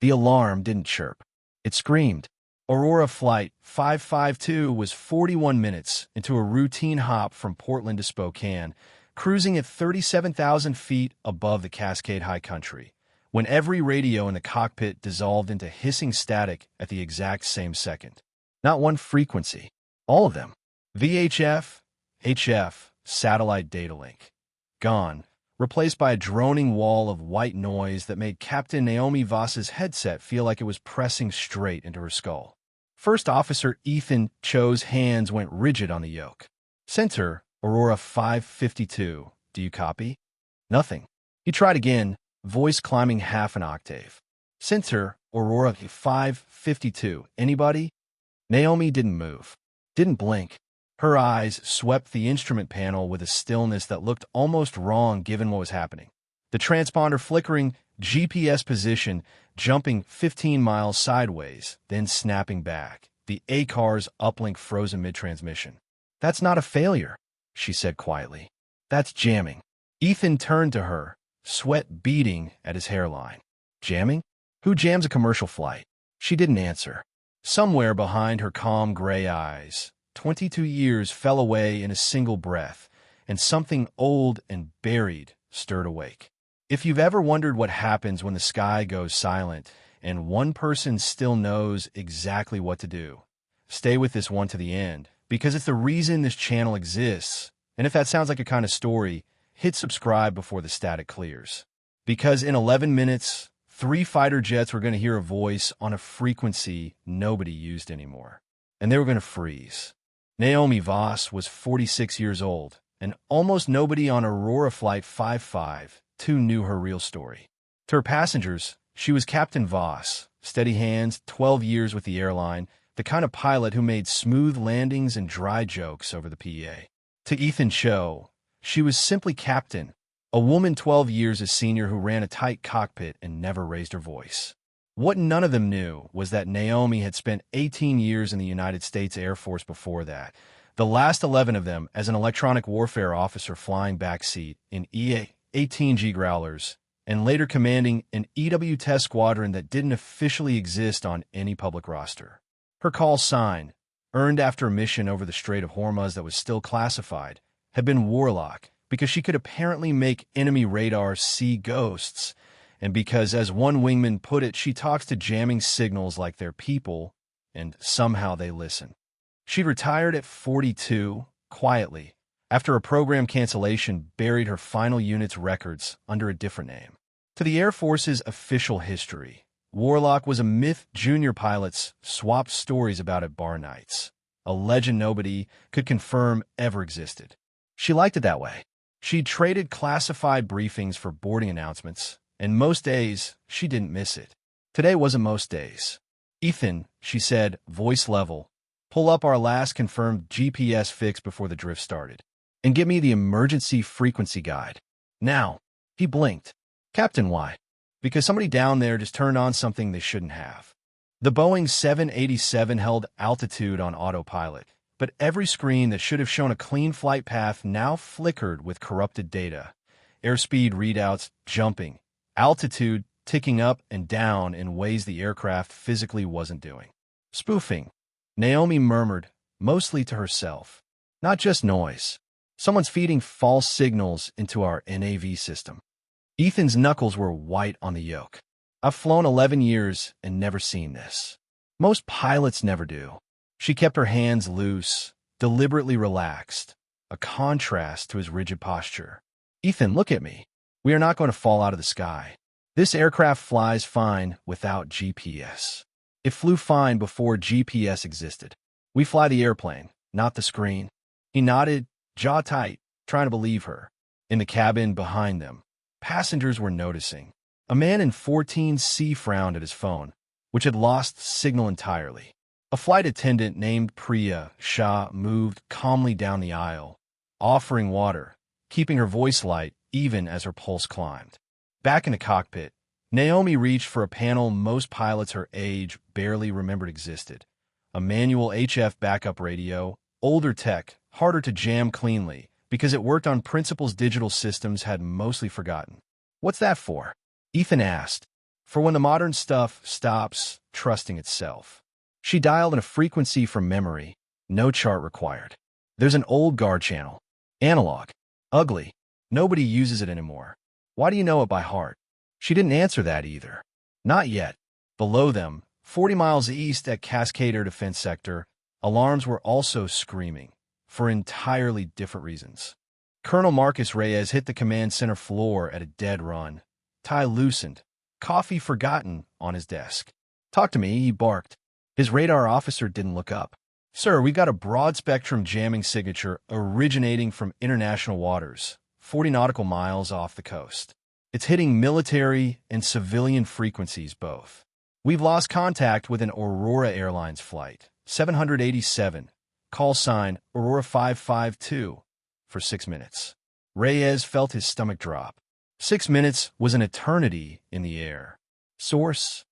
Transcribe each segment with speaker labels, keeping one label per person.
Speaker 1: The alarm didn't chirp. It screamed. Aurora Flight 552 was 41 minutes into a routine hop from Portland to Spokane, cruising at 37,000 feet above the Cascade High Country, when every radio in the cockpit dissolved into hissing static at the exact same second. Not one frequency. All of them. VHF, HF, satellite data link. Gone, replaced by a droning wall of white noise that made Captain Naomi Voss's headset feel like it was pressing straight into her skull. First Officer Ethan Cho's hands went rigid on the yoke. Center, Aurora 552. Do you copy? Nothing. He tried again, voice climbing half an octave. Center, Aurora 552. Anybody? Naomi didn't move. Didn't blink. Her eyes swept the instrument panel with a stillness that looked almost wrong given what was happening. The transponder flickering, GPS position jumping 15 miles sideways, then snapping back. The A-car's uplink frozen mid-transmission. That's not a failure, she said quietly. That's jamming. Ethan turned to her, sweat beading at his hairline. Jamming? Who jams a commercial flight? She didn't answer. Somewhere behind her calm gray eyes, 22 years fell away in a single breath, and something old and buried stirred awake. If you've ever wondered what happens when the sky goes silent and one person still knows exactly what to do, stay with this one to the end, because it's the reason this channel exists. And if that sounds like a kind of story, hit subscribe before the static clears. Because in 11 minutes, 3 fighter jets were going to hear a voice on a frequency nobody used anymore. And they were going to freeze. Naomi Voss was 46 years old, and almost nobody on Aurora Flight 552 knew her real story. To her passengers, she was Captain Voss, steady hands, 12 years with the airline, the kind of pilot who made smooth landings and dry jokes over the PA. To Ethan Cho, she was simply Captain, a woman 12 years a senior who ran a tight cockpit and never raised her voice. What none of them knew was that Naomi had spent 18 years in the United States Air Force before that, the last 11 of them as an electronic warfare officer flying backseat in EA-18G Growlers, and later commanding an EW test squadron that didn't officially exist on any public roster. Her call sign, earned after a mission over the Strait of Hormuz that was still classified, had been Warlock, because she could apparently make enemy radar see ghosts, and because, as one wingman put it, she talks to jamming signals like they're people, and somehow they listen. She retired at 42, quietly, after a program cancellation buried her final unit's records under a different name. To the Air Force's official history, Warlock was a myth junior pilots swapped stories about at bar nights, a legend nobody could confirm ever existed. She liked it that way. She'd traded classified briefings for boarding announcements, and most days, she didn't miss it. Today wasn't most days. Ethan, she said, voice level, pull up our last confirmed GPS fix before the drift started, and give me the emergency frequency guide. Now. He blinked. Captain, why? Because somebody down there just turned on something they shouldn't have. The Boeing 787 held altitude on autopilot, but every screen that should have shown a clean flight path now flickered with corrupted data. Airspeed readouts jumping, altitude ticking up and down in ways the aircraft physically wasn't doing. Spoofing, Naomi murmured, mostly to herself. Not just noise. Someone's feeding false signals into our NAV system. Ethan's knuckles were white on the yoke. I've flown 11 years and never seen this. Most pilots never do. She kept her hands loose, deliberately relaxed, a contrast to his rigid posture. Ethan, look at me. We are not going to fall out of the sky. This aircraft flies fine without GPS. It flew fine before GPS existed. We fly the airplane, not the screen. He nodded, jaw tight, trying to believe her. In the cabin behind them, passengers were noticing. A man in 14C frowned at his phone, which had lost signal entirely. A flight attendant named Priya Shah moved calmly down the aisle, offering water, keeping her voice light even as her pulse climbed. Back in the cockpit, Naomi reached for a panel most pilots her age barely remembered existed. A manual HF backup radio, older tech, harder to jam cleanly, because it worked on principles digital systems had mostly forgotten. What's that for? Ethan asked. for when the modern stuff stops trusting itself. She dialed in a frequency from memory, no chart required. There's an old guard channel. Analog. Ugly. Nobody uses it anymore. Why do you know it by heart? She didn't answer that either. Not yet. Below them, 40 miles east at Cascade Air Defense Sector, alarms were also screaming, for entirely different reasons. Colonel Marcus Reyes hit the command center floor at a dead run. Tie loosened, coffee forgotten on his desk. "Talk to me," he barked. His radar officer didn't look up. "Sir, we've got a broad-spectrum jamming signature originating from international waters, 40 nautical miles off the coast. It's hitting military and civilian frequencies both. We've lost contact with an Aurora Airlines flight, 787, call sign Aurora 552, for 6 minutes. Reyes felt his stomach drop. 6 minutes was an eternity in the air. Source?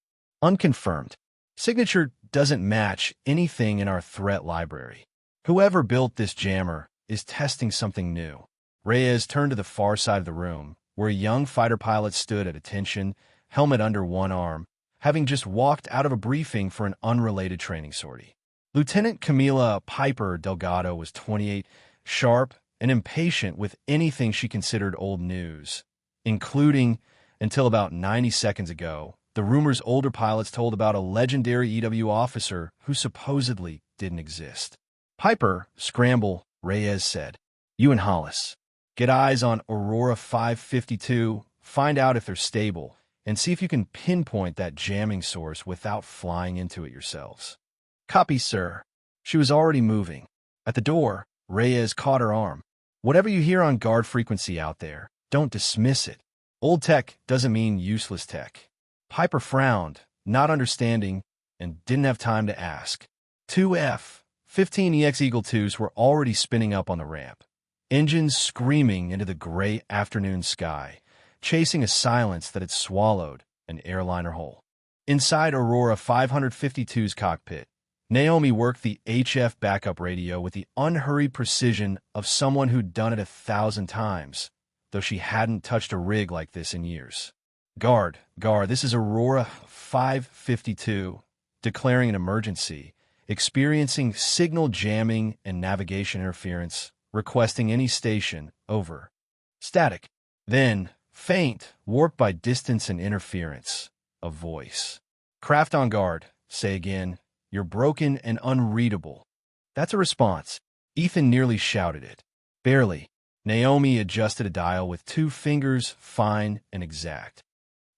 Speaker 1: Unconfirmed. Signature doesn't match anything in our threat library. Whoever built this jammer is testing something new. Reyes turned to the far side of the room, where a young fighter pilot stood at attention, helmet under one arm, having just walked out of a briefing for an unrelated training sortie. Lieutenant Camila Piper Delgado was 28, sharp and impatient with anything she considered old news, including, until about 90 seconds ago, the rumors older pilots told about a legendary EW officer who supposedly didn't exist. "Piper, scramble," Reyes said. "You and Hollis. Get eyes on Aurora 552, find out if they're stable, and see if you can pinpoint that jamming source without flying into it yourselves." "Copy, sir." She was already moving. At the door, Reyes caught her arm. "Whatever you hear on guard frequency out there, don't dismiss it. Old tech doesn't mean useless tech." Piper frowned, not understanding, and didn't have time to ask. Two F-15EX Eagle IIs were already spinning up on the ramp, engines screaming into the gray afternoon sky, chasing a silence that had swallowed an airliner whole. Inside Aurora 552's cockpit, Naomi worked the HF backup radio with the unhurried precision of someone who'd done it 1,000 times, though she hadn't touched a rig like this in years. Guard, this is Aurora 552, declaring an emergency, experiencing signal jamming and navigation interference, requesting any station, over." Static. Then, faint, warped by distance and interference, a voice. "Craft on guard, say again. You're broken and unreadable." That's a response. Ethan nearly shouted it. Barely. Naomi adjusted a dial with 2 fingers, fine and exact.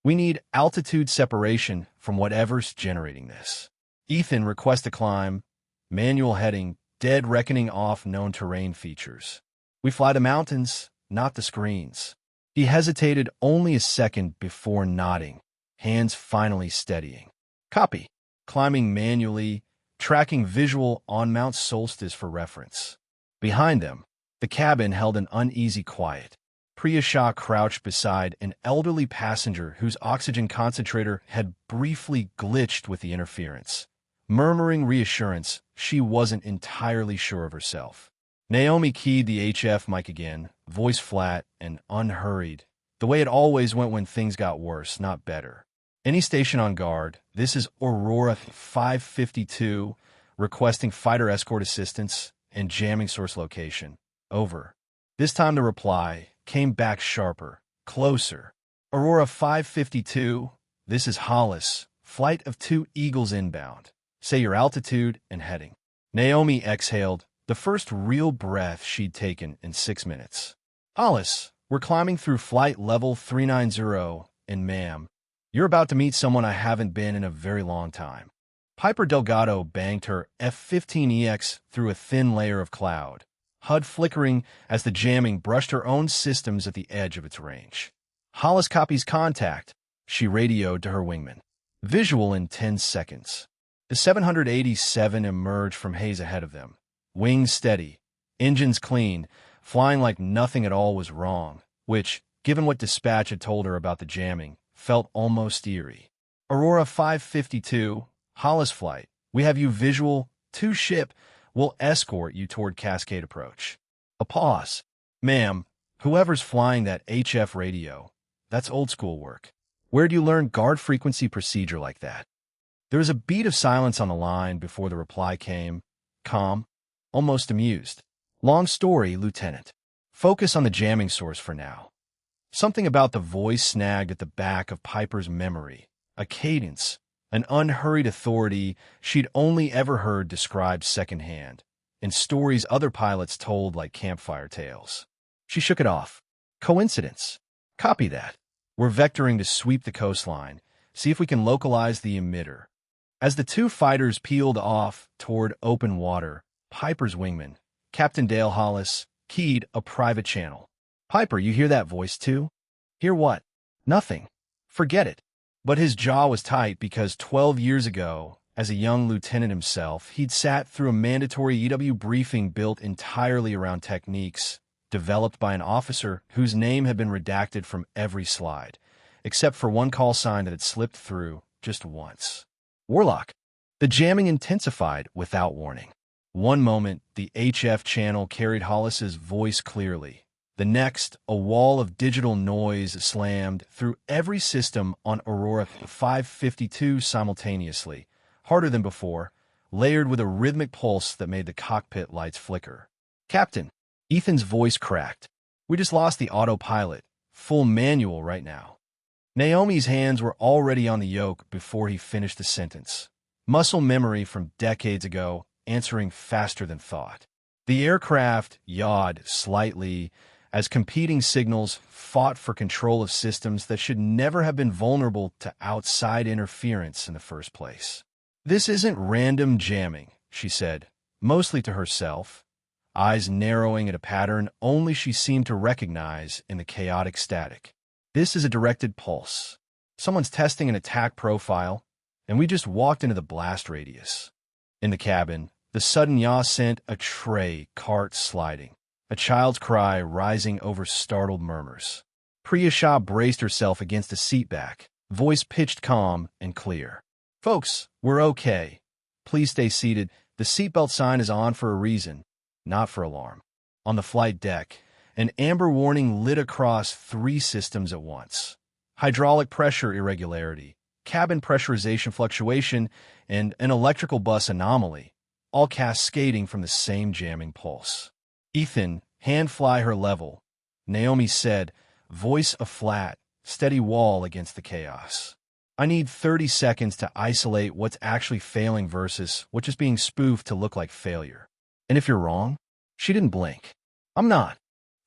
Speaker 1: "We need altitude separation from whatever's generating this." Ethan, request a climb, manual heading, dead reckoning off known terrain features. "We fly the mountains, not the screens." He hesitated only a second before nodding, hands finally steadying. "Copy." Climbing manually, tracking visual on Mount Solstice for reference. Behind them, the cabin held an uneasy quiet. Priya Shah crouched beside an elderly passenger whose oxygen concentrator had briefly glitched with the interference, murmuring reassurance she wasn't entirely sure of herself. Naomi keyed the HF mic again, voice flat and unhurried, the way it always went when things got worse, not better. "Any station on guard, this is Aurora 552, requesting fighter escort assistance and jamming source location. Over." This time the reply came back sharper, closer. "Aurora 552, this is Hollis, flight of 2 Eagles inbound. Say your altitude and heading." Naomi exhaled, the first real breath she'd taken in 6 minutes. "Hollis, we're climbing through flight level 390, and ma'am, you're about to meet someone I haven't been in a very long time." Piper Delgado banged her F-15EX through a thin layer of cloud, HUD flickering as the jamming brushed her own systems at the edge of its range. "Hollis copies contact," she radioed to her wingman. Visual in 10 seconds. The 787 emerged from haze ahead of them, wings steady, engines clean, flying like nothing at all was wrong, which, given what dispatch had told her about the jamming, felt almost eerie. "Aurora 552, Hollis flight. We have you visual, 2 ship. We'll escort you toward Cascade approach." A pause. "Ma'am, whoever's flying that HF radio, that's old school work. Where'd you learn guard frequency procedure like that? There was a beat of silence on the line before the reply came, calm, almost amused. Long story, Lieutenant. Focus on the jamming source for now. Something about the voice snagged at the back of Piper's memory, a cadence, an unhurried authority she'd only ever heard described secondhand, in stories other pilots told like campfire tales. She shook it off. Coincidence. Copy that. We're vectoring to sweep the coastline, see if we can localize the emitter. As the two fighters peeled off toward open water, Piper's wingman, Captain Dale Hollis, keyed a private channel. Piper, you hear that voice too? Hear what? Nothing. Forget it. But his jaw was tight because 12 years ago, as a young lieutenant himself, he'd sat through a mandatory EW briefing built entirely around techniques developed by an officer whose name had been redacted from every slide, except for one call sign that had slipped through just once. Warlock. The jamming intensified without warning. One moment, the HF channel carried Hollis's voice clearly. The next, a wall of digital noise slammed through every system on Aurora 552 simultaneously, harder than before, layered with a rhythmic pulse that made the cockpit lights flicker. Captain, Ethan's voice cracked. We just lost the autopilot. Full manual right now. Naomi's hands were already on the yoke before he finished the sentence. Muscle memory from decades ago, answering faster than thought. The aircraft yawed slightly as competing signals fought for control of systems that should never have been vulnerable to outside interference in the first place. This isn't random jamming, she said, mostly to herself, eyes narrowing at a pattern only she seemed to recognize in the chaotic static. This is a directed pulse. Someone's testing an attack profile, and we just walked into the blast radius. In the cabin, the sudden yaw sent a tray cart sliding, a child's cry rising over startled murmurs. Priya Shah braced herself against a seat back, voice pitched calm and clear. Folks, we're okay. Please stay seated. The seatbelt sign is on for a reason, not for alarm. On the flight deck, an amber warning lit across 3 systems at once. Hydraulic pressure irregularity, cabin pressurization fluctuation, and an electrical bus anomaly, all cascading from the same jamming pulse. Ethan, hand fly her level, Naomi said, voice a flat, steady wall against the chaos. I need 30 seconds to isolate what's actually failing versus what's just being spoofed to look like failure. And if you're wrong, she didn't blink. I'm not.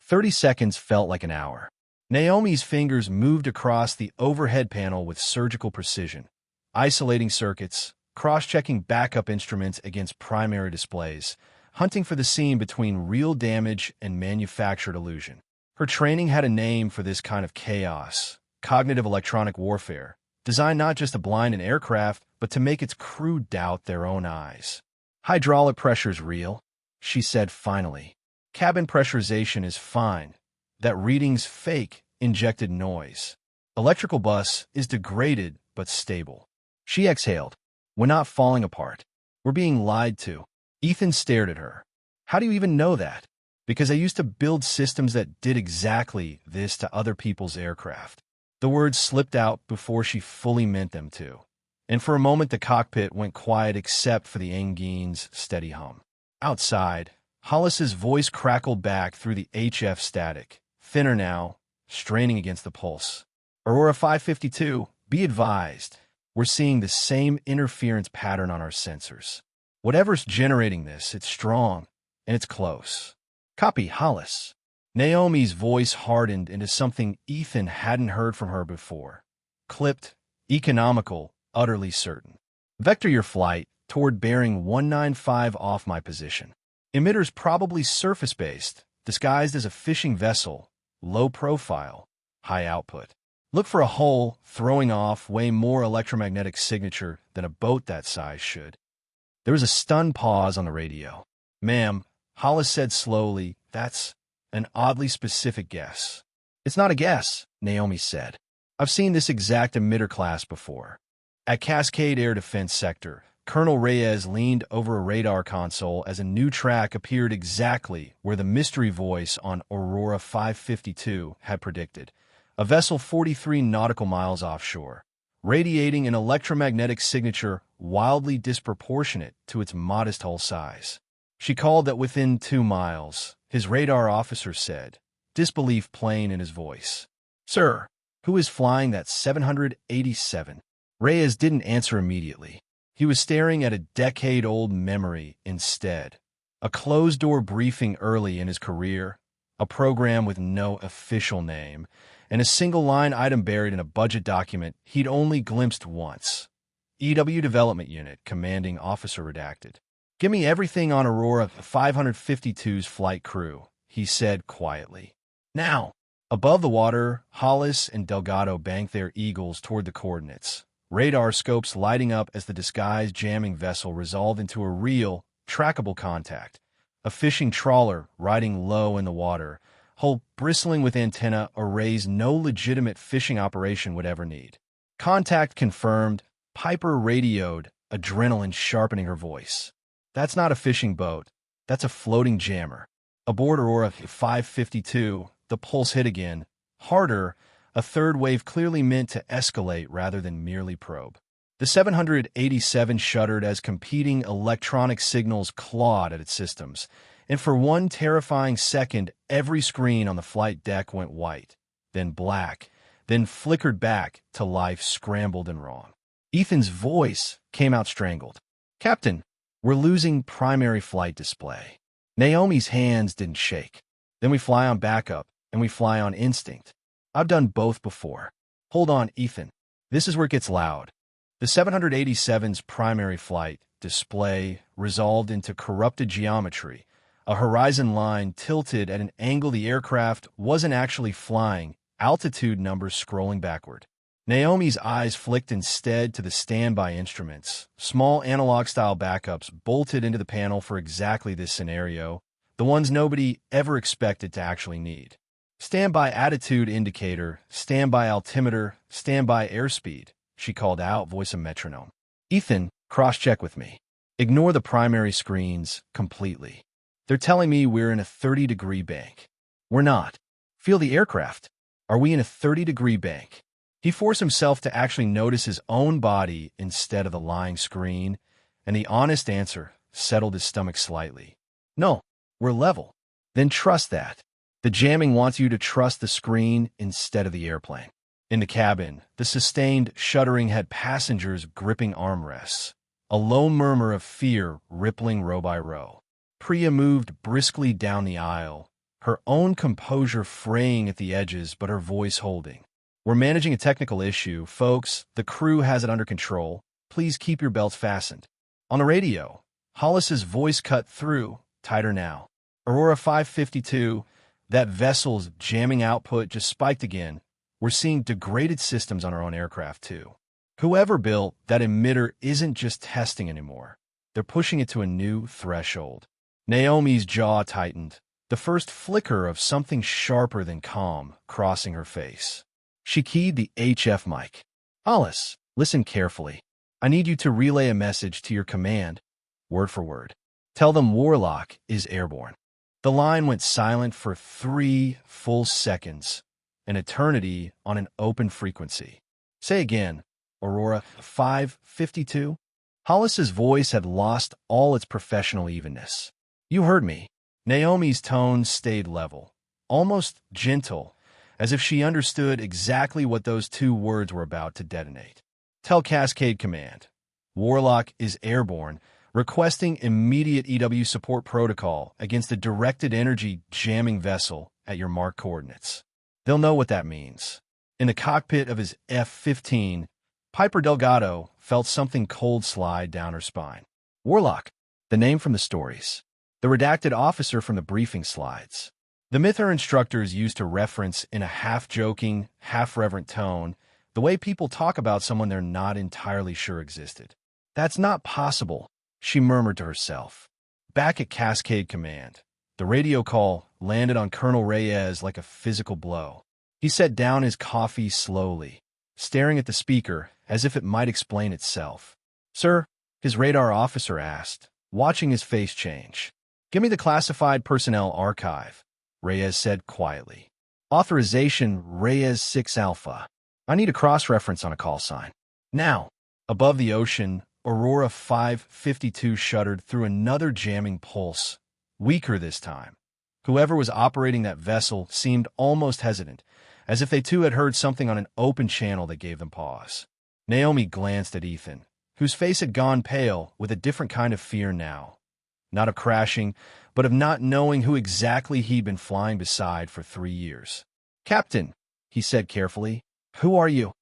Speaker 1: 30 seconds felt like an hour. Naomi's fingers moved across the overhead panel with surgical precision, isolating circuits, cross-checking backup instruments against primary displays, hunting for the seam between real damage and manufactured illusion. Her training had a name for this kind of chaos, cognitive electronic warfare, designed not just to blind an aircraft, but to make its crew doubt their own eyes. Hydraulic pressure's real, she said finally. Cabin pressurization is fine. That reading's fake, injected noise. Electrical bus is degraded but stable. She exhaled. We're not falling apart. We're being lied to. Ethan stared at her. How do you even know that? Because I used to build systems that did exactly this to other people's aircraft. The words slipped out before she fully meant them to. And for a moment the cockpit went quiet except for the engine's steady hum. Outside, Hollis's voice crackled back through the HF static, thinner now, straining against the pulse. Aurora 552, be advised, we're seeing the same interference pattern on our sensors. Whatever's generating this, it's strong, and it's close. Copy, Hollis. Naomi's voice hardened into something Ethan hadn't heard from her before. Clipped, economical, utterly certain. Vector your flight toward bearing 195 off my position. Emitter's probably surface-based, disguised as a fishing vessel, low profile, high output. Look for a hull throwing off way more electromagnetic signature than a boat that size should. There was a stunned pause on the radio. Ma'am, Hollis said slowly, that's an oddly specific guess. It's not a guess, Naomi said. I've seen this exact emitter class before. At Cascade Air Defense Sector, Colonel Reyes leaned over a radar console as a new track appeared exactly where the mystery voice on Aurora 552 had predicted. a vessel 43 nautical miles offshore, radiating an electromagnetic signature wildly disproportionate to its modest hull size. She called that within 2 miles, his radar officer said, disbelief plain in his voice. "Sir, who is flying that 787? Reyes didn't answer immediately. He was staring at a decade-old memory instead. A closed-door briefing early in his career, a program with no official name, and a single-line item buried in a budget document he'd only glimpsed once. EW Development Unit, Commanding Officer redacted. "Give me everything on Aurora 552's flight crew," he said quietly. "Now." Above the water, Hollis and Delgado banked their eagles toward the coordinates, radar scopes lighting up as the disguised jamming vessel resolved into a real, trackable contact. A fishing trawler riding low in the water, hull bristling with antenna arrays no legitimate fishing operation would ever need. "Contact confirmed," Piper radioed, adrenaline sharpening her voice. "That's not a fishing boat. That's a floating jammer." Aboard Aurora 552, the pulse hit again, harder, a third wave clearly meant to escalate rather than merely probe. The 787 shuddered as competing electronic signals clawed at its systems, and for one terrifying second, every screen on the flight deck went white, then black, then flickered back to life scrambled and wrong. Ethan's voice came out strangled. "Captain, we're losing primary flight display." Naomi's hands didn't shake. "Then we fly on backup, and we fly on instinct. I've done both before." "Hold on, Ethan. This is where it gets loud." The 787's primary flight display resolved into corrupted geometry, a horizon line tilted at an angle the aircraft wasn't actually flying, altitude numbers scrolling backward. Naomi's eyes flicked instead to the standby instruments, small analog-style backups bolted into the panel for exactly this scenario, the ones nobody ever expected to actually need. "Standby attitude indicator, standby altimeter, standby airspeed," she called out, voice a metronome. "Ethan, cross-check with me. Ignore the primary screens completely. They're telling me we're in a 30-degree bank. We're not. Feel the aircraft. Are we in a 30-degree bank?" He forced himself to actually notice his own body instead of the lying screen, and the honest answer settled his stomach slightly. "No, we're level." "Then trust that. The jamming wants you to trust the screen instead of the airplane." In the cabin, the sustained shuddering had passengers gripping armrests, a low murmur of fear rippling row by row. Priya moved briskly down the aisle, her own composure fraying at the edges but her voice holding. "We're managing a technical issue, folks. The crew has it under control. Please keep your belts fastened." On the radio, Hollis's voice cut through, tighter now. "Aurora 552, that vessel's jamming output just spiked again. We're seeing degraded systems on our own aircraft, too. Whoever built that emitter isn't just testing anymore. They're pushing it to a new threshold." Naomi's jaw tightened, the first flicker of something sharper than calm crossing her face. She keyed the HF mic. "Hollis, listen carefully. I need you to relay a message to your command, word for word. Tell them Warlock is airborne." The line went silent for 3 full seconds, an eternity on an open frequency. "Say again, Aurora 552? Hollis's voice had lost all its professional evenness. "You heard me." Naomi's tone stayed level, almost gentle, as if she understood exactly what those 2 words were about to detonate. "Tell Cascade Command. Warlock is airborne, requesting immediate EW support protocol against a directed energy jamming vessel at your marked coordinates." They'll know what that means. In the cockpit of his F-15, Piper Delgado felt something cold slide down her spine. Warlock, the name from the stories. The redacted officer from the briefing slides. The myth her instructors used to reference in a half-joking, half-reverent tone, the way people talk about someone they're not entirely sure existed. "That's not possible," she murmured to herself. Back at Cascade Command, the radio call landed on Colonel Reyes like a physical blow. He set down his coffee slowly, staring at the speaker as if it might explain itself. "Sir," his radar officer asked, watching his face change. "Give me the classified personnel archive," Reyes said quietly. Authorization Reyes 6 Alpha. I need a cross-reference on a call sign. Now, above the ocean, Aurora 552 shuddered through another jamming pulse, weaker this time. Whoever was operating that vessel seemed almost hesitant, as if they too had heard something on an open channel that gave them pause. Naomi glanced at Ethan, whose face had gone pale with a different kind of fear now. Not of crashing, but of not knowing who exactly he'd been flying beside for 3 years. "Captain," he said carefully, "who are you?"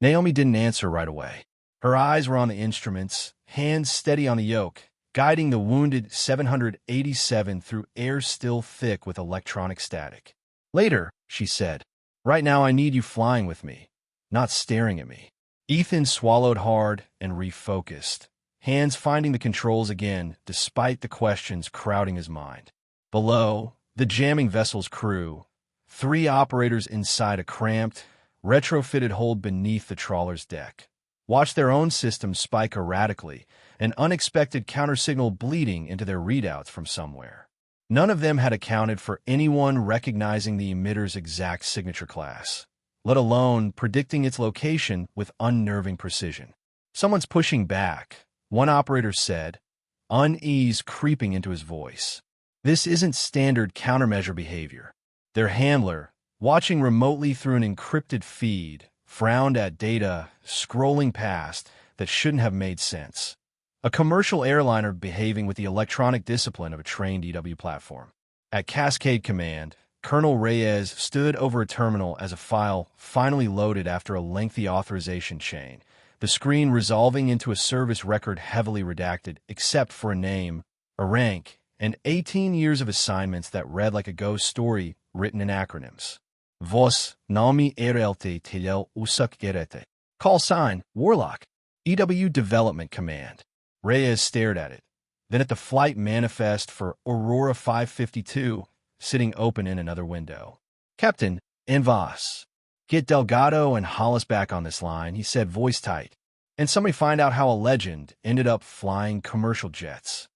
Speaker 1: Naomi didn't answer right away. Her eyes were on the instruments, hands steady on the yoke, guiding the wounded 787 through air still thick with electronic static. "Later," she said. "Right now I need you flying with me, not staring at me." Ethan swallowed hard and refocused, hands finding the controls again despite the questions crowding his mind. Below, the jamming vessel's crew, 3 operators inside a cramped, retrofitted hold beneath the trawler's deck, watched their own systems spike erratically, an unexpected countersignal bleeding into their readouts from somewhere. None of them had accounted for anyone recognizing the emitter's exact signature class, let alone predicting its location with unnerving precision. "Someone's pushing back," one operator said, unease creeping into his voice. "This isn't standard countermeasure behavior." Their handler, watching remotely through an encrypted feed, frowned at data scrolling past that shouldn't have made sense. A commercial airliner behaving with the electronic discipline of a trained EW platform. At Cascade Command, Colonel Reyes stood over a terminal as a file finally loaded after a lengthy authorization chain, the screen resolving into a service record heavily redacted except for a name, a rank, and 18 years of assignments that read like a ghost story written in acronyms. Vos, Nami Erelte Tel Usak Gerete. Call sign, Warlock. EW Development Command. Reyes stared at it, then at the flight manifest for Aurora 552, sitting open in another window. "Captain, Envas. Get Delgado and Hollis back on this line," he said, voice tight. "And somebody find out how a legend ended up flying commercial jets."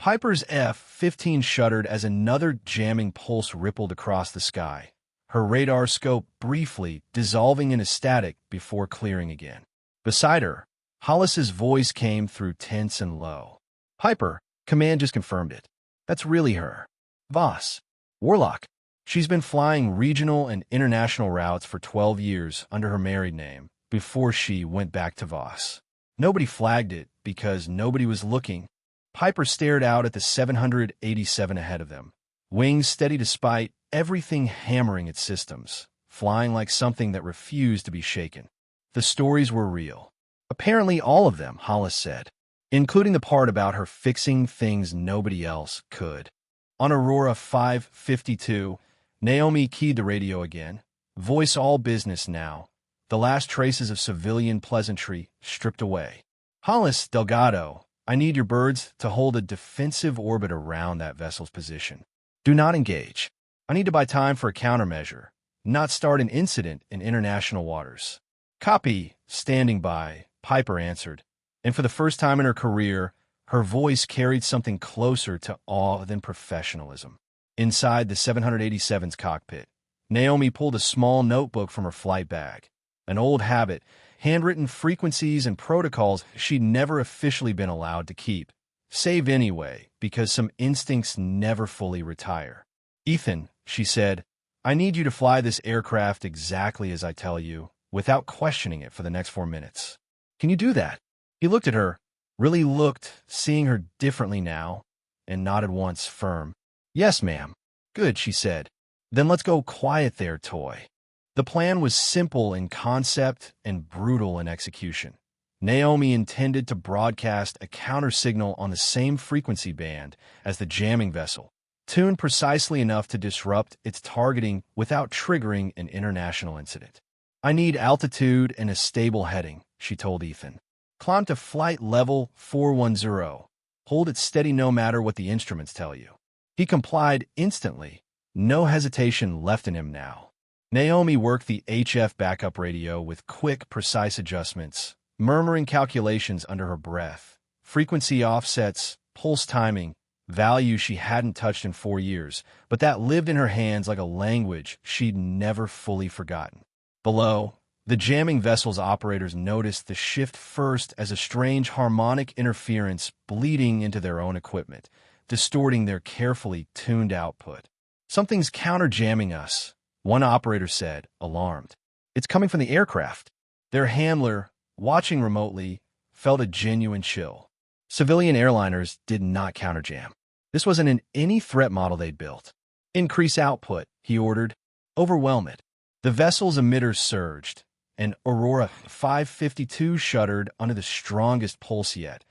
Speaker 1: Piper's F-15 shuddered as another jamming pulse rippled across the sky, her radar scope briefly dissolving into static before clearing again. Beside her, Hollis's voice came through tense and low. "Piper, command just confirmed it. That's really her. Voss. Warlock. She's been flying regional and international routes for 12 years under her married name before she went back to Voss. Nobody flagged it because nobody was looking." Piper stared out at the 787 ahead of them, wings steady despite everything hammering its systems, flying like something that refused to be shaken. The stories were real. Apparently all of them, Hollis said, including the part about her fixing things nobody else could. On Aurora 552, Naomi keyed the radio again. Voice all business now. The last traces of civilian pleasantry stripped away. "Hollis, Delgado, I need your birds to hold a defensive orbit around that vessel's position. Do not engage. I need to buy time for a countermeasure, not start an incident in international waters." "Copy, standing by," Piper answered, and for the first time in her career, her voice carried something closer to awe than professionalism. Inside the 787's cockpit, Naomi pulled a small notebook from her flight bag, an old habit, handwritten frequencies and protocols she'd never officially been allowed to keep, saved anyway because some instincts never fully retire. "Ethan," she said, "I need you to fly this aircraft exactly as I tell you, without questioning it for the next 4 minutes. Can you do that?" He looked at her, really looked, seeing her differently now, and nodded once, firm. "Yes, ma'am." "Good," she said. "Then let's go quiet there, toy." The plan was simple in concept and brutal in execution. Naomi intended to broadcast a countersignal on the same frequency band as the jamming vessel, tuned precisely enough to disrupt its targeting without triggering an international incident. "I need altitude and a stable heading," she told Ethan. "Climb to flight level 410. Hold it steady no matter what the instruments tell you." He complied instantly, no hesitation left in him now. Naomi worked the HF backup radio with quick, precise adjustments, murmuring calculations under her breath, frequency offsets, pulse timing, value she hadn't touched in 4 years, but that lived in her hands like a language she'd never fully forgotten. Below, the jamming vessel's operators noticed the shift first as a strange harmonic interference bleeding into their own equipment, distorting their carefully tuned output. "Something's counter-jamming us," one operator said, alarmed. "It's coming from the aircraft." Their handler, watching remotely, felt a genuine chill. Civilian airliners did not counterjam. This wasn't in any threat model they'd built. "Increase output," he ordered. "Overwhelm it." The vessel's emitters surged, and Aurora 552 shuddered under the strongest pulse yet,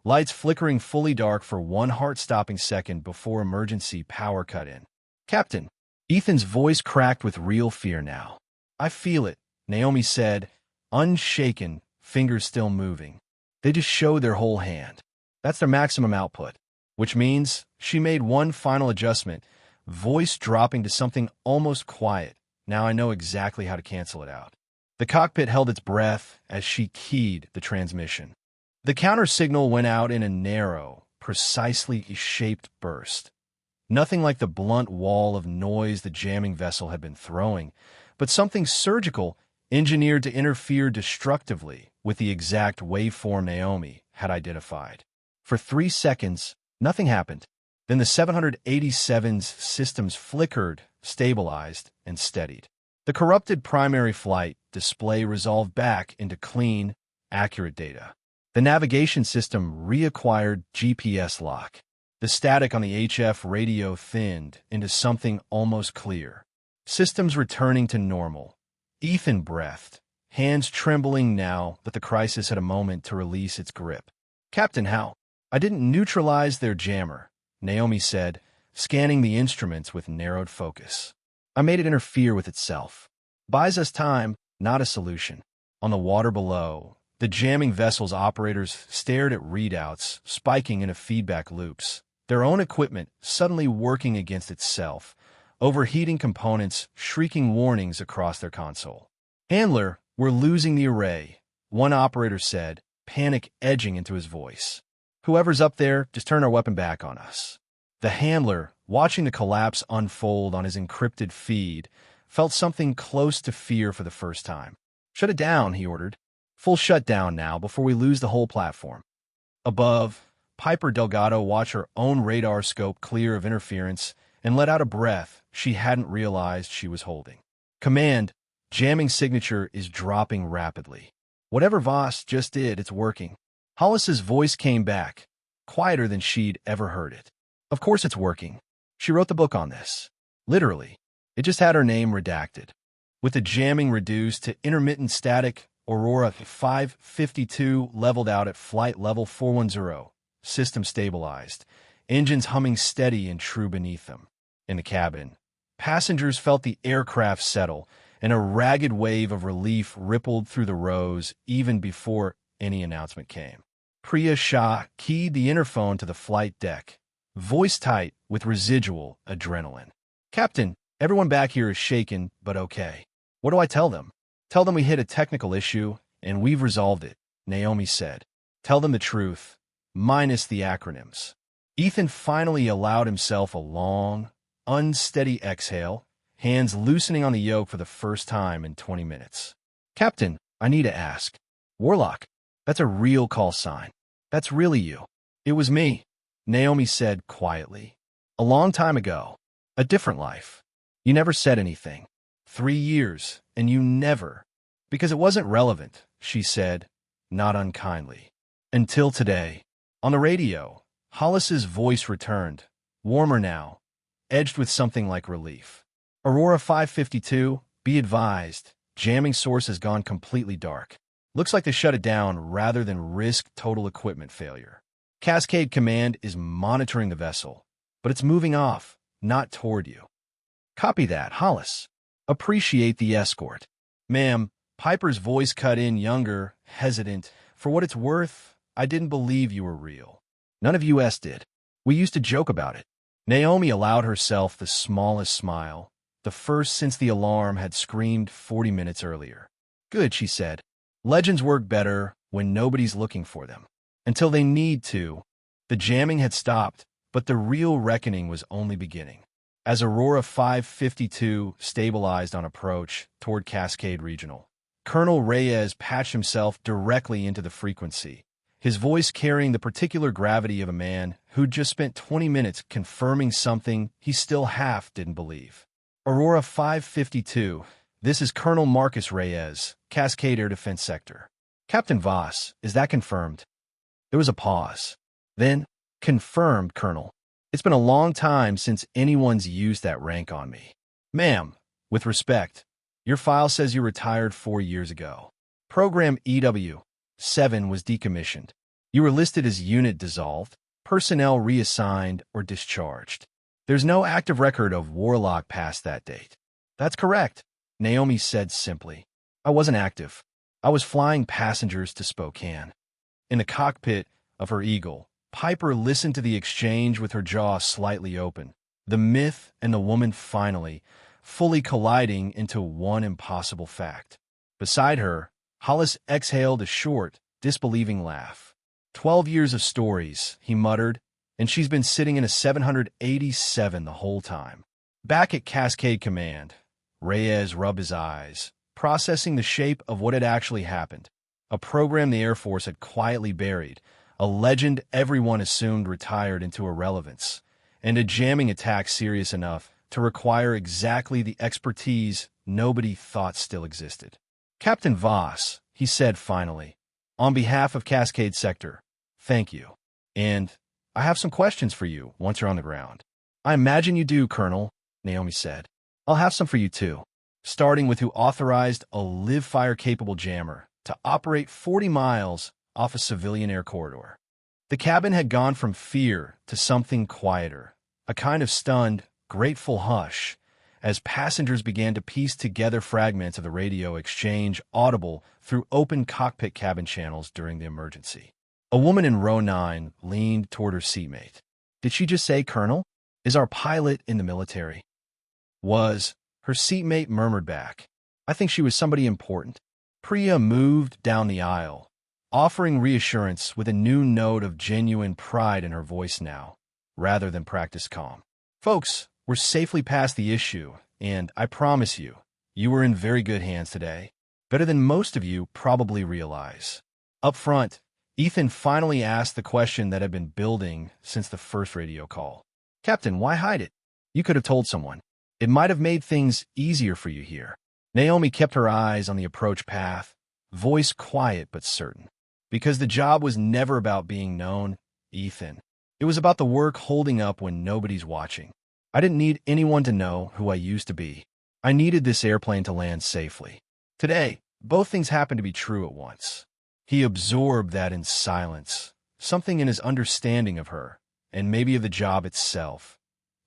Speaker 1: lights flickering fully dark for one heart-stopping second before emergency power cut in. "Captain," Ethan's voice cracked with real fear now. "I feel it," Naomi said, unshaken, fingers still moving. "They just showed their whole hand. That's their maximum output." Which means she made one final adjustment, voice dropping to something almost quiet. "Now I know exactly how to cancel it out." The cockpit held its breath as she keyed the transmission. The counter signal went out in a narrow, precisely shaped burst. Nothing like the blunt wall of noise the jamming vessel had been throwing, but something surgical, engineered to interfere destructively with the exact waveform Naomi had identified. For 3 seconds, nothing happened. Then the 787's systems flickered, stabilized, and steadied. The corrupted primary flight display resolved back into clean, accurate data. The navigation system reacquired GPS lock. The static on the HF radio thinned into something almost clear. Systems returning to normal. Ethan breathed, hands trembling now that the crisis had a moment to release its grip. "Captain, how?" "I didn't neutralize their jammer," Naomi said, scanning the instruments with narrowed focus. "I made it interfere with itself. Buys us time, not a solution." On the water below, the jamming vessel's operators stared at readouts spiking into feedback loops, their own equipment suddenly working against itself, overheating components shrieking warnings across their console. "Handler, we're losing the array," one operator said, panic edging into his voice. "Whoever's up there, just turn our weapon back on us." The handler, watching the collapse unfold on his encrypted feed, felt something close to fear for the first time. "Shut it down," he ordered. "Full shutdown now before we lose the whole platform." Above, Piper Delgado watched her own radar scope clear of interference and let out a breath she hadn't realized she was holding. "Command, jamming signature is dropping rapidly. Whatever Voss just did, it's working." Hollis's voice came back, quieter than she'd ever heard it. "Of course it's working. She wrote the book on this. Literally. It just had her name redacted." With the jamming reduced to intermittent static, Aurora 552 leveled out at flight level 410, system stabilized, engines humming steady and true beneath them. In the cabin, passengers felt the aircraft settle, and a ragged wave of relief rippled through the rows even before any announcement came. Priya Shah keyed the interphone to the flight deck, voice tight with residual adrenaline. "Captain, everyone back here is shaken, but okay." "What do I tell them?" "Tell them we hit a technical issue, and we've resolved it," Naomi said. "Tell them the truth, minus the acronyms." Ethan finally allowed himself a long, unsteady exhale, hands loosening on the yoke for the first time in 20 minutes. "Captain, I need to ask. Warlock, that's a real call sign. That's really you." "It was me," Naomi said quietly. "A long time ago. A different life. You never said anything. 3 years, and you never." "Because it wasn't relevant," she said, not unkindly. "Until today." On the radio, Hollis's voice returned, warmer now, edged with something like relief. "Aurora 552, be advised, jamming source has gone completely dark. Looks like they shut it down rather than risk total equipment failure. Cascade Command is monitoring the vessel, but it's moving off, not toward you." "Copy that, Hollis. Appreciate the escort." "Ma'am," Piper's voice cut in younger, hesitant. "For what it's worth, I didn't believe you were real. None of us did. We used to joke about it." Naomi allowed herself the smallest smile, the first since the alarm had screamed 40 minutes earlier. "Good," she said. "Legends work better when nobody's looking for them. Until they need to." The jamming had stopped, But the real reckoning was only beginning. As Aurora 552 stabilized on approach toward Cascade Regional, Colonel Reyes patched himself directly into the frequency, his voice carrying the particular gravity of a man who'd just spent 20 minutes confirming something he still half didn't believe. Aurora 552, this is Colonel Marcus Reyes, Cascade Air Defense Sector. Captain Voss, is that confirmed? There was a pause. Then, confirmed, Colonel. It's been a long time since anyone's used that rank on me. Ma'am, with respect, your file says you retired 4 years ago. Program EW-7 was decommissioned. You were listed as unit dissolved, personnel reassigned, or discharged. There's no active record of Warlock past that date. That's correct, Naomi said simply. I wasn't active. I was flying passengers to Spokane. In the cockpit of her Eagle, Piper listened to the exchange with her jaw slightly open, the myth and the woman finally, fully colliding into one impossible fact. Beside her, Hollis exhaled a short, disbelieving laugh. 12 years of stories, he muttered, and she's been sitting in a 787 the whole time. Back at Cascade Command, Reyes rubbed his eyes, processing the shape of what had actually happened. A program the Air Force had quietly buried, a legend everyone assumed retired into irrelevance, and a jamming attack serious enough to require exactly the expertise nobody thought still existed. Captain Voss, he said finally, on behalf of Cascade Sector, thank you. And I have some questions for you once you're on the ground. I imagine you do, Colonel, Naomi said. I'll have some for you too, starting with who authorized a live-fire-capable jammer to operate 40 miles off a civilian air corridor. The cabin had gone from fear to something quieter, a kind of stunned, grateful hush, as passengers began to piece together fragments of the radio exchange audible through open cockpit cabin channels during the emergency. A woman in row 9 leaned toward her seatmate. Did she just say, Colonel? Is our pilot in the military? Her seatmate murmured back. I think she was somebody important. Priya moved down the aisle, offering reassurance with a new note of genuine pride in her voice now, rather than practiced calm. Folks, we're safely past the issue, and I promise you, you were in very good hands today. Better than most of you probably realize. Up front, Ethan finally asked the question that had been building since the first radio call. Captain, why hide it? You could have told someone. It might have made things easier for you here. Naomi kept her eyes on the approach path, voice quiet but certain. Because the job was never about being known, Ethan. It was about the work holding up when nobody's watching. I didn't need anyone to know who I used to be. I needed this airplane to land safely. Today, both things happened to be true at once. He absorbed that in silence, something in his understanding of her, and maybe of the job itself,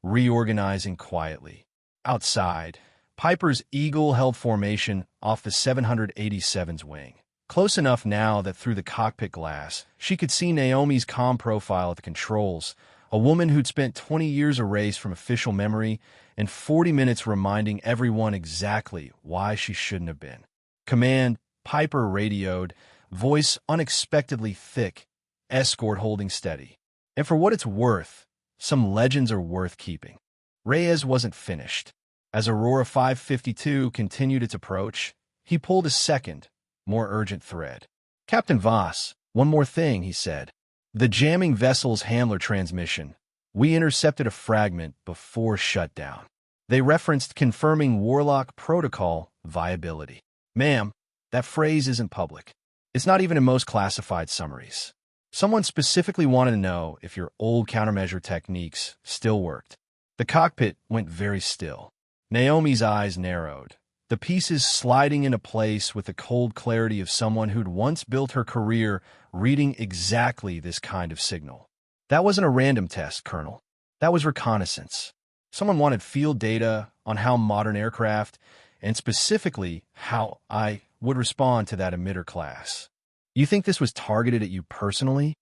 Speaker 1: reorganizing quietly. Outside, Piper's Eagle held formation off the 787's wing. Close enough now that through the cockpit glass, she could see Naomi's comm profile at the controls, a woman who'd spent 20 years erased from official memory and 40 minutes reminding everyone exactly why she shouldn't have been. Command, Piper radioed, voice unexpectedly thick, escort holding steady. And for what it's worth, some legends are worth keeping. Reyes wasn't finished. As Aurora 552 continued its approach, he pulled a second, more urgent thread. Captain Voss, one more thing, he said. The jamming vessel's handler transmission. We intercepted a fragment before shutdown. They referenced confirming Warlock protocol viability. Ma'am, that phrase isn't public. It's not even in most classified summaries. Someone specifically wanted to know if your old countermeasure techniques still worked. The cockpit went very still. Naomi's eyes narrowed, the pieces sliding into place with the cold clarity of someone who'd once built her career reading exactly this kind of signal. That wasn't a random test, Colonel. That was reconnaissance. Someone wanted field data on how modern aircraft, and specifically how I would respond to that emitter class. You think this was targeted at you personally?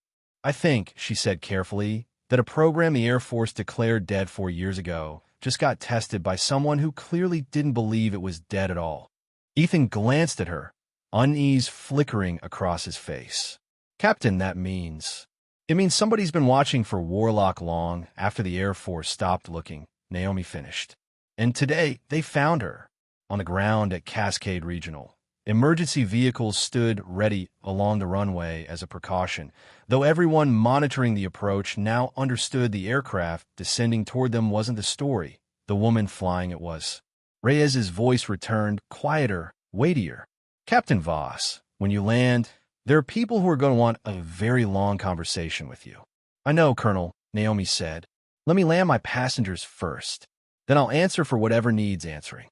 Speaker 1: I think, she said carefully, that a program the Air Force declared dead 4 years ago just got tested by someone who clearly didn't believe it was dead at all. Ethan glanced at her, unease flickering across his face. Captain, that means... It means somebody's been watching for Warlock long after the Air Force stopped looking, Naomi finished. And today, they found her on the ground at Cascade Regional. Emergency vehicles stood ready along the runway as a precaution, though everyone monitoring the approach now understood the aircraft descending toward them wasn't the story. The woman flying it was. Reyes's voice returned, quieter, weightier. Captain Voss, when you land, there are people who are going to want a very long conversation with you. I know, Colonel, Naomi said. Let me land my passengers first. Then I'll answer for whatever needs answering.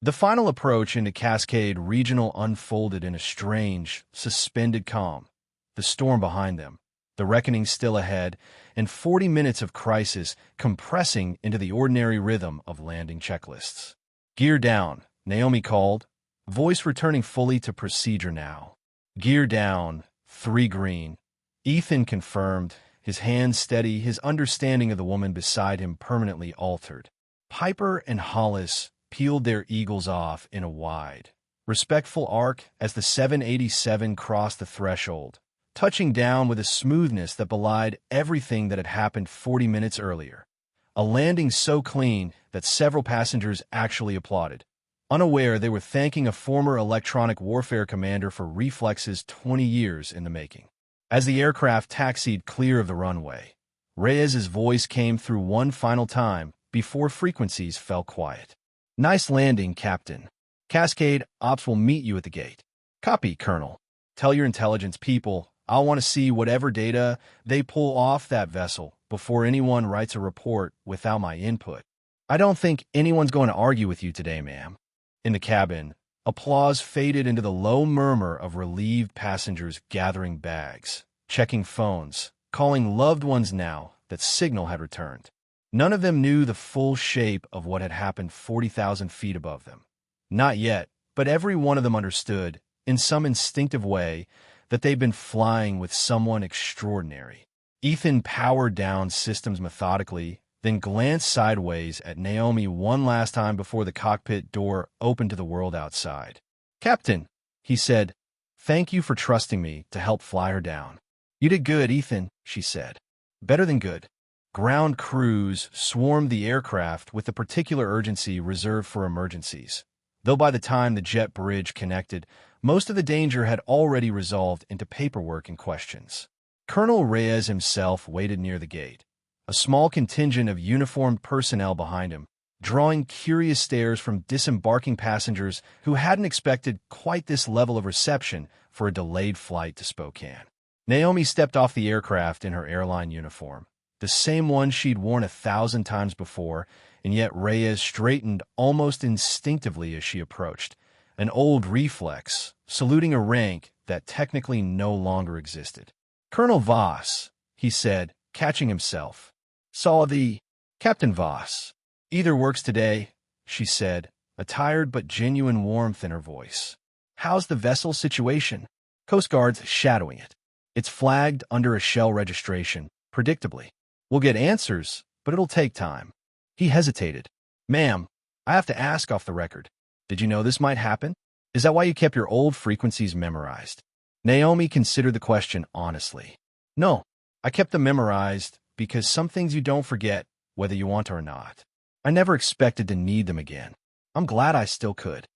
Speaker 1: The final approach into Cascade Regional unfolded in a strange, suspended calm. The storm behind them, the reckoning still ahead, and 40 minutes of crisis compressing into the ordinary rhythm of landing checklists. Gear down, Naomi called, voice returning fully to procedure now. Gear down, 3 green. Ethan confirmed, his hands steady, his understanding of the woman beside him permanently altered. Piper and Hollis peeled their eagles off in a wide, respectful arc as the 787 crossed the threshold, touching down with a smoothness that belied everything that had happened 40 minutes earlier. A landing so clean that several passengers actually applauded. Unaware, they were thanking a former electronic warfare commander for reflexes 20 years in the making. As the aircraft taxied clear of the runway, Reyes's voice came through one final time before frequencies fell quiet. Nice landing, Captain. Cascade Ops will meet you at the gate. Copy, Colonel. Tell your intelligence people I'll want to see whatever data they pull off that vessel before anyone writes a report without my input. I don't think anyone's going to argue with you today, ma'am. In the cabin, applause faded into the low murmur of relieved passengers gathering bags, checking phones, calling loved ones now that signal had returned. None of them knew the full shape of what had happened 40,000 feet above them. Not yet, but every one of them understood, in some instinctive way, that they'd been flying with someone extraordinary. Ethan powered down systems methodically, then glanced sideways at Naomi one last time before the cockpit door opened to the world outside. Captain, he said, thank you for trusting me to help fly her down. You did good, Ethan, she said. Better than good. Ground crews swarmed the aircraft with the particular urgency reserved for emergencies, though by the time the jet bridge connected, most of the danger had already resolved into paperwork and questions. Colonel Reyes himself waited near the gate, a small contingent of uniformed personnel behind him, drawing curious stares from disembarking passengers who hadn't expected quite this level of reception for a delayed flight to Spokane. Naomi stepped off the aircraft in her airline uniform, the same one she'd worn 1,000 times before, and yet Reyes straightened almost instinctively as she approached, an old reflex, saluting a rank that technically no longer existed. Colonel Voss, he said, catching himself. Saw the Captain Voss. Either works today, she said, a tired but genuine warmth in her voice. How's the vessel situation? Coast Guard's shadowing it. It's flagged under a shell registration, predictably. We'll get answers, but it'll take time. He hesitated. Ma'am, I have to ask off the record. Did you know this might happen? Is that why you kept your old frequencies memorized? Naomi considered the question honestly. No, I kept them memorized because some things you don't forget, whether you want to or not. I never expected to need them again. I'm glad I still could.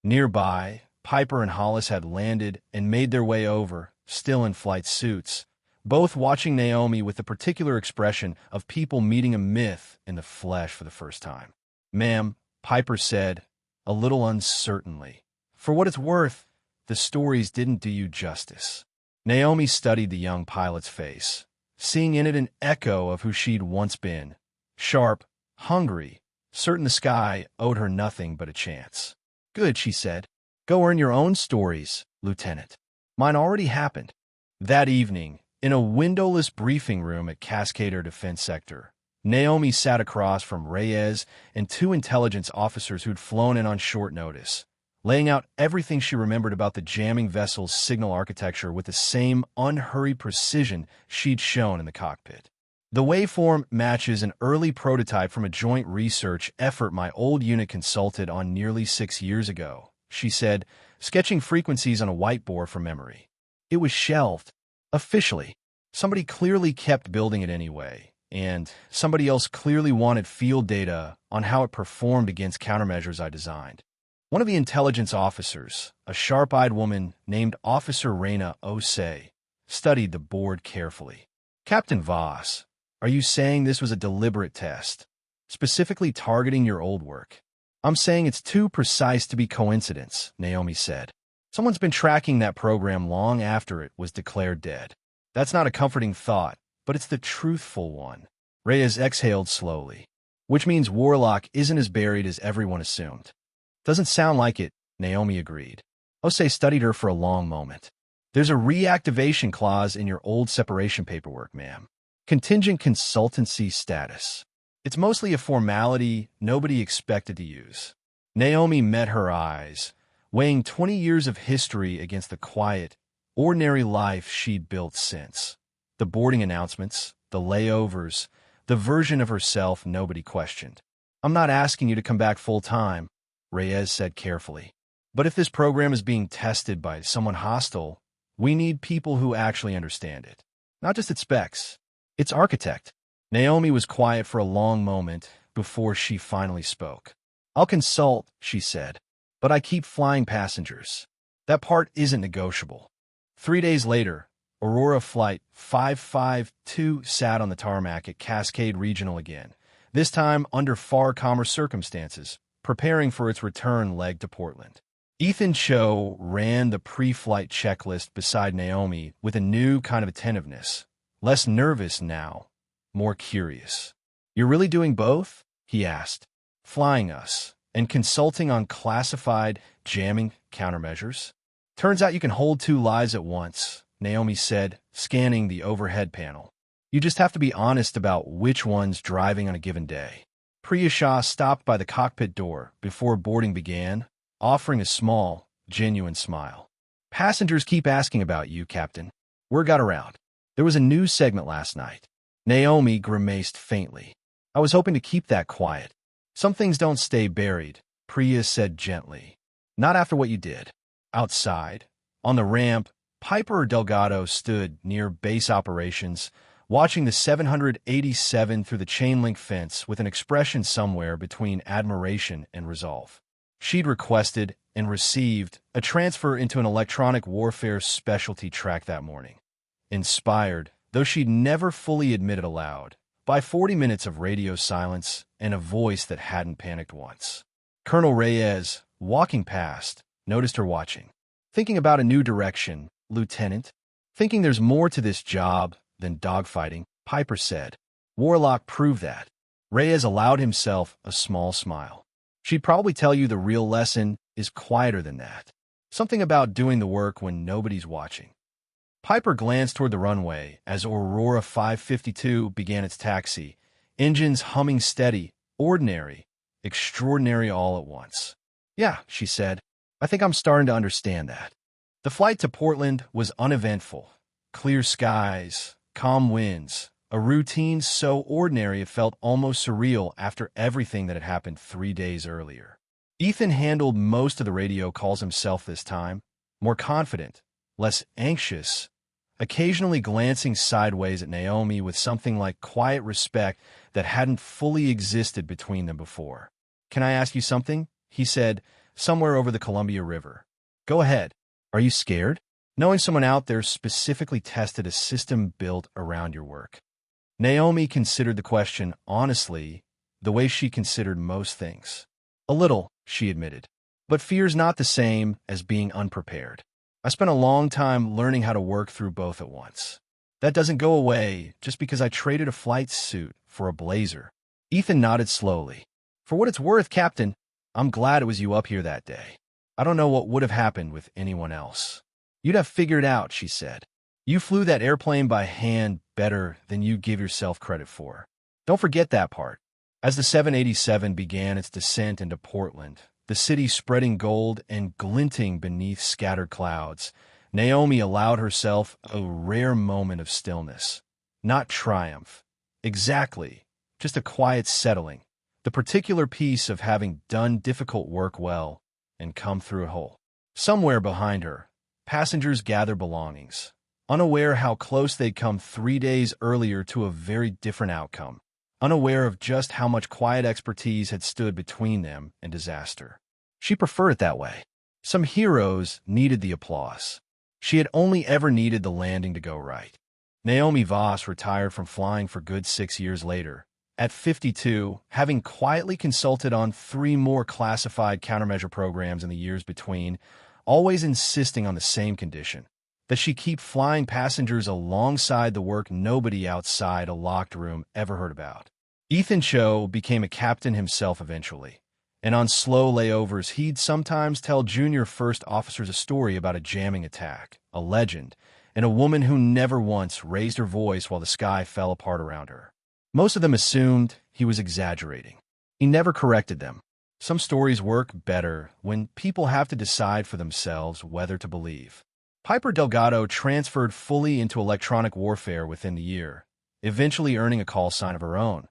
Speaker 1: Nearby, Piper and Hollis had landed and made their way over, still in flight suits, both watching Naomi with the particular expression of people meeting a myth in the flesh for the first time. Ma'am, Piper said, a little uncertainly. For what it's worth, the stories didn't do you justice. Naomi studied the young pilot's face, seeing in it an echo of who she'd once been. Sharp, hungry, certain the sky owed her nothing but a chance. Good, she said. Go earn your own stories, Lieutenant. Mine already happened. That evening, in a windowless briefing room at Cascade Air Defense Sector, Naomi sat across from Reyes and 2 intelligence officers who'd flown in on short notice, laying out everything she remembered about the jamming vessel's signal architecture with the same unhurried precision she'd shown in the cockpit. The waveform matches an early prototype from a joint research effort my old unit consulted on nearly 6 years ago, she said, sketching frequencies on a whiteboard from memory. It was shelved. Officially. Somebody clearly kept building it anyway, and somebody else clearly wanted field data on how it performed against countermeasures I designed. One of the intelligence officers, a sharp-eyed woman named Officer Reyna Osei, studied the board carefully. Captain Voss, are you saying this was a deliberate test, specifically targeting your old work? I'm saying it's too precise to be coincidence, Naomi said. Someone's been tracking that program long after it was declared dead. That's not a comforting thought, but it's the truthful one. Reyes exhaled slowly. Which means Warlock isn't as buried as everyone assumed. Doesn't sound like it, Naomi agreed. Osei studied her for a long moment. There's a reactivation clause in your old separation paperwork, ma'am. Contingent consultancy status. It's mostly a formality nobody expected to use. Naomi met her eyes, weighing 20 years of history against the quiet, ordinary life she'd built since. The boarding announcements, the layovers, the version of herself nobody questioned. I'm not asking you to come back full-time, Reyes said carefully. But if this program is being tested by someone hostile, we need people who actually understand it. Not just its specs, its architect. Naomi was quiet for a long moment before she finally spoke. I'll consult, she said, but I keep flying passengers. That part isn't negotiable. 3 days later, Aurora Flight 552 sat on the tarmac at Cascade Regional again, this time under far calmer circumstances, preparing for its return leg to Portland. Ethan Cho ran the pre-flight checklist beside Naomi with a new kind of attentiveness, less nervous now, more curious. You're really doing both? He asked. Flying us and consulting on classified jamming countermeasures? Turns out you can hold two lives at once, Naomi said, scanning the overhead panel. You just have to be honest about which one's driving on a given day. Priya Shah stopped by the cockpit door before boarding began, offering a small, genuine smile. Passengers keep asking about you, Captain. Word got around. There was a news segment last night. Naomi grimaced faintly. I was hoping to keep that quiet. Some things don't stay buried, Priya said gently. Not after what you did. Outside, on the ramp, Piper Delgado stood near base operations, watching the 787 through the chain-link fence with an expression somewhere between admiration and resolve. She'd requested and received a transfer into an electronic warfare specialty track that morning. Inspired, though she'd never fully admitted aloud, by 40 minutes of radio silence and a voice that hadn't panicked once. Colonel Reyes, walking past, noticed her watching. Thinking about a new direction, Lieutenant. Thinking there's more to this job than dogfighting, Piper said. Warlock proved that. Reyes allowed himself a small smile. She'd probably tell you the real lesson is quieter than that. Something about doing the work when nobody's watching. Piper glanced toward the runway as Aurora 552 began its taxi, engines humming steady, ordinary, extraordinary all at once. Yeah, she said. I think I'm starting to understand that. The flight to Portland was uneventful. Clear skies, calm winds, a routine so ordinary it felt almost surreal after everything that had happened 3 days earlier. Ethan handled most of the radio calls himself this time, more confident, less anxious, occasionally glancing sideways at Naomi with something like quiet respect that hadn't fully existed between them before. Can I ask you something? He said, somewhere over the Columbia River. Go ahead. Are you scared? Knowing someone out there specifically tested a system built around your work. Naomi considered the question honestly, the way she considered most things. A little, she admitted. But fear's not the same as being unprepared. I spent a long time learning how to work through both at once. That doesn't go away just because I traded a flight suit for a blazer. Ethan nodded slowly. For what it's worth, Captain, I'm glad it was you up here that day. I don't know what would have happened with anyone else. You'd have figured out, she said. You flew that airplane by hand better than you give yourself credit for. Don't forget that part. As the 787 began its descent into Portland, the city spreading gold and glinting beneath scattered clouds, Naomi allowed herself a rare moment of stillness. Not triumph. Exactly. Just a quiet settling. The particular piece of having done difficult work well and come through it whole. Somewhere behind her, passengers gathered belongings. unaware how close they'd come 3 days earlier to a very different outcome, unaware of just how much quiet expertise had stood between them and disaster. She preferred it that way. Some heroes needed the applause. She had only ever needed the landing to go right. Naomi Voss retired from flying for good 6 years later, at 52, having quietly consulted on 3 more classified countermeasure programs in the years between, always insisting on the same condition, that she keep flying passengers alongside the work nobody outside a locked room ever heard about. Ethan Cho became a captain himself eventually, and on slow layovers he'd sometimes tell junior first officers a story about a jamming attack, a legend, and a woman who never once raised her voice while the sky fell apart around her. Most of them assumed he was exaggerating. He never corrected them. Some stories work better when people have to decide for themselves whether to believe. Piper Delgado transferred fully into electronic warfare within the year, eventually earning a call sign of her own.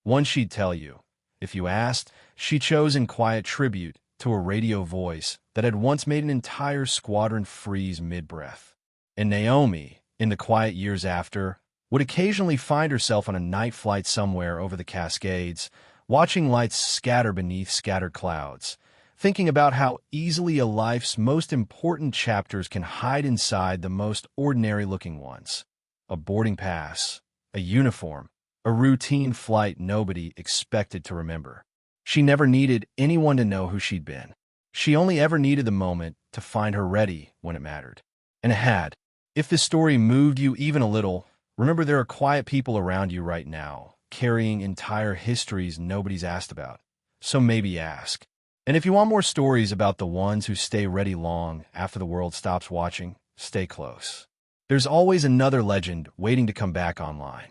Speaker 1: One she'd tell you, if you asked, she chose in quiet tribute to a radio voice that had once made an entire squadron freeze mid-breath. And Naomi, in the quiet years after, would occasionally find herself on a night flight somewhere over the Cascades, watching lights scatter beneath scattered clouds, thinking about how easily a life's most important chapters can hide inside the most ordinary-looking ones. A boarding pass, a uniform, a routine flight nobody expected to remember. She never needed anyone to know who she'd been. She only ever needed the moment to find her ready when it mattered. And it had. If this story moved you even a little, remember there are quiet people around you right now, carrying entire histories nobody's asked about. So maybe ask. And if you want more stories about the ones who stay ready long after the world stops watching, stay close. There's always another legend waiting to come back online.